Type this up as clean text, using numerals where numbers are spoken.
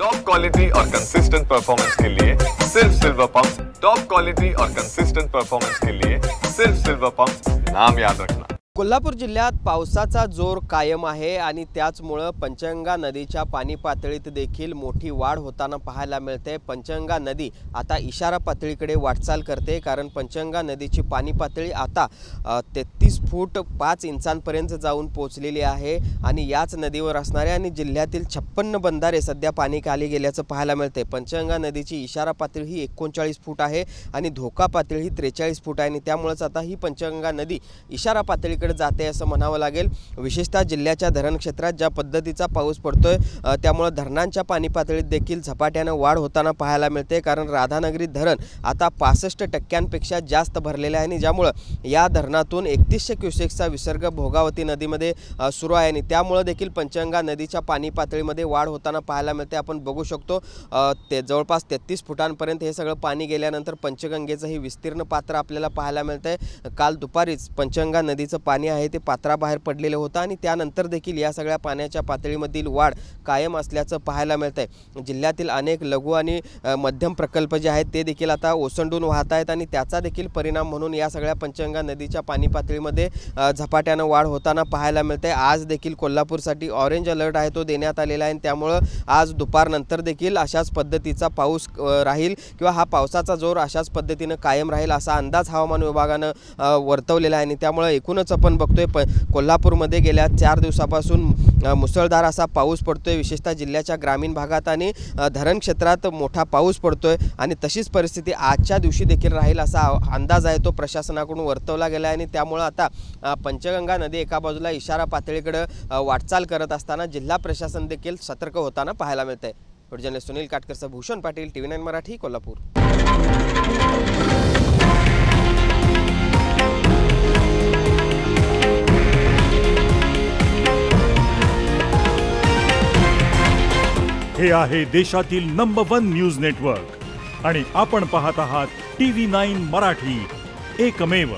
Top quality और consistent performance के लिए सिर्फ सिल्वर पंप्स। टॉप क्वालिटी और कंसिस्टेंट परफॉर्मेंस के लिए सिर्फ सिल्वर पंप्स, नाम याद रखना। कोल्हापूर जिल्ह्यात पावसाचा जोर कायम आहे आणि त्याचमुळे पंचगंगा नदीच्या पाणी पातळीत देखील मोठी वाढ होताना पाहायला मिळते। पंचगंगा नदी आता इशारा पातळीकडे वाटचाल करते, कारण पंचगंगा नदीची पाणी पातळी आता 33 फूट 5 इंचांपर्यंत जाऊन पोहोचलेली आहे आणि याच नदीवर असणारे आणि जिल्ह्यातील 56 बंधारे सध्या पाणी खाली गेल्याचं पाहायला मिळते। पंचगंगा नदीची इशारा पातळी ही 39 फूट आहे आणि धोका पातळी ही 43 फूट आहे आणि त्यामुळेच आता ही पंचगंगा नदी इशारा पातळी जाते असं म्हणावं लागेल। विशेषतः जिल्ह्याच्या धरण क्षेत्रात ज्या पद्धतीचा पाऊस पडतोय त्यामुळे धरणांच्या पाणी पातळीत देखील झपाट्याने वाढ होताना पाहायला मिळते, कारण राधानगरी धरण आता 65% जास्त भरलेले आहे आणि ज्यामुळे या धरणातून 3100 क्युसेक्सचा विसर्ग भोगावती नदीमध्ये सुरू आहे आणि त्यामुळे देखील पंचगंगा नदीच्या पाणी पातळीमध्ये वाढ होताना पाहायला मिळते। आपण बघू शकतो ते जवळपास 33 फुटांपर्यंत हे सगळं पाणी गेल्यानंतर पंचगंगेचं हे विस्तीर्ण पात्र आपल्याला पाहायला मिळतंय। काल दुपारीच पंचगंगा नदीचं पाणी आहे ते पात्राबाहेर पडलेलं होतं आणि त्यानंतर देखील या सगळ्या पाण्याच्या पातळीमधील वाढ कायम असल्याचं पाहायला मिळतंय। जिल्ह्यातील अनेक लघु आणि मध्यम प्रकल्प जे आहेत ते देखील आता ओसंडून वाहत आहेत आणि त्याचा देखील परिणाम म्हणून या सगळ्या पंचगंगा नदीच्या पाणी पातळीमध्ये झपाट्याने वाढ होताना पाहायला मिळते। आज देखील कोल्हापूरसाठी ऑरेंज अलर्ट आहे तो देण्यात आलेला आहे, त्यामुळे आज दुपारनंतर देखील अशाच पद्धतीचा पाऊस राहील किंवा हा पावसाचा जोर अशाच पद्धतीने कायम राहील असा अंदाज हवामान विभागाने वर्तवलेला आहे आणि त्यामुळे एकूणच आपण बघतोय कोल्हापूरमध्ये गेल्या 4 दिवसापासून मुसळधार असा पाऊस पडतोय। विशेषतः जिल्ह्याच्या ग्रामीण भागात आणि धरण क्षेत्रात मोठा पाऊस पडतोय आणि तशीच परिस्थिती आजच्या दिवशी देखील राहील असा अंदाज आहे तो प्रशासनाकडून वर्तवला गेला आहे आणि त्यामुळे आता पंचगंगा नदी एका बाजूला इशारा पातळीकडे वाटचाल करत असताना जिल्हा प्रशासन देखील सतर्क होताना पाहायला मिळतंय। जर्नलिस्ट सुनील काटकरसह भूषण पाटील, TV9 मराठी, कोल्हापूर। हे आहे देशातील नंबर 1 न्यूज नेटवर्क आणि आपण पाहत आहात TV9 मराठी, एकमेव।